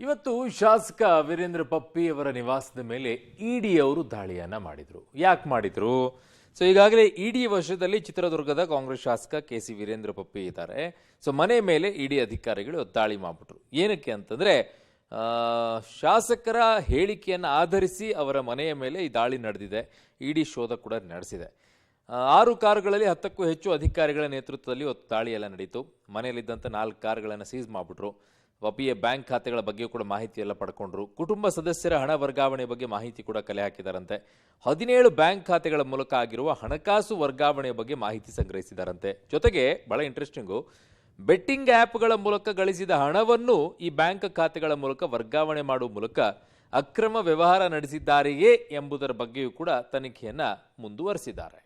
ಇವತ್ತು ಶಾಸಕ ವೀರೇಂದ್ರ ಪಪ್ಪಿ ಅವರ ನಿವಾಸದ ಮೇಲೆ ಇಡಿ ಅವರು ದಾಳಿಯನ್ನ ಮಾಡಿದ್ರು. ಯಾಕೆ ಮಾಡಿದ್ರು? ಸೊ ಈಗಾಗಲೇ ಇಡಿ ವಶದಲ್ಲಿ ಚಿತ್ರದುರ್ಗದ ಕಾಂಗ್ರೆಸ್ ಶಾಸಕ ಕೆಸಿ ವೀರೇಂದ್ರ ಪಪ್ಪಿ ಇದ್ದಾರೆ. ಸೊ ಮನೆ ಮೇಲೆ ಇಡಿ ಅಧಿಕಾರಿಗಳು ದಾಳಿ ಮಾಡಿಬಿಟ್ರು. ಏನಕ್ಕೆ ಅಂತಂದ್ರೆ ಶಾಸಕರ ಹೇಳಿಕೆಯನ್ನು ಆಧರಿಸಿ ಅವರ ಮನೆಯ ಮೇಲೆ ಈ ದಾಳಿ ನಡೆದಿದೆ. ಇಡಿ ಶೋಧ ಕೂಡ ನಡೆಸಿದೆ. 6 ಕಾರುಗಳಲ್ಲಿ 10ಕ್ಕೂ ಹೆಚ್ಚು ಅಧಿಕಾರಿಗಳ ನೇತೃತ್ವದಲ್ಲಿ ದಾಳಿ ಎಲ್ಲ ನಡೀತು. ಮನೆಯಲ್ಲಿದ್ದಂಥ 4 ಕಾರುಗಳನ್ನು ಸೀಸ್ ಮಾಡಿಬಿಟ್ರು. ಪಪ್ಪಿಯ ಬ್ಯಾಂಕ್ ಖಾತೆಗಳ ಬಗ್ಗೆ ಕೂಡ ಮಾಹಿತಿ ಎಲ್ಲ ಪಡ್ಕೊಂಡ್ರು. ಕುಟುಂಬ ಸದಸ್ಯರ ಹಣ ವರ್ಗಾವಣೆ ಬಗ್ಗೆ ಮಾಹಿತಿ ಕೂಡ ಕಲೆ ಹಾಕಿದಾರಂತೆ. 17 ಬ್ಯಾಂಕ್ ಖಾತೆಗಳ ಮೂಲಕ ಆಗಿರುವ ಹಣಕಾಸು ವರ್ಗಾವಣೆಯ ಬಗ್ಗೆ ಮಾಹಿತಿ ಸಂಗ್ರಹಿಸಿದಾರಂತೆ. ಜೊತೆಗೆ ಬಹಳ ಇಂಟ್ರೆಸ್ಟಿಂಗು, ಬೆಟ್ಟಿಂಗ್ ಆ್ಯಪ್ಗಳ ಮೂಲಕ ಗಳಿಸಿದ ಹಣವನ್ನು ಈ ಬ್ಯಾಂಕ್ ಖಾತೆಗಳ ಮೂಲಕ ವರ್ಗಾವಣೆ ಮಾಡುವ ಮೂಲಕ ಅಕ್ರಮ ವ್ಯವಹಾರ ನಡೆಸಿದ್ದಾರೆಯೇ ಎಂಬುದರ ಬಗ್ಗೆಯೂ ಕೂಡ ತನಿಖೆಯನ್ನ ಮುಂದುವರೆಸಿದ್ದಾರೆ.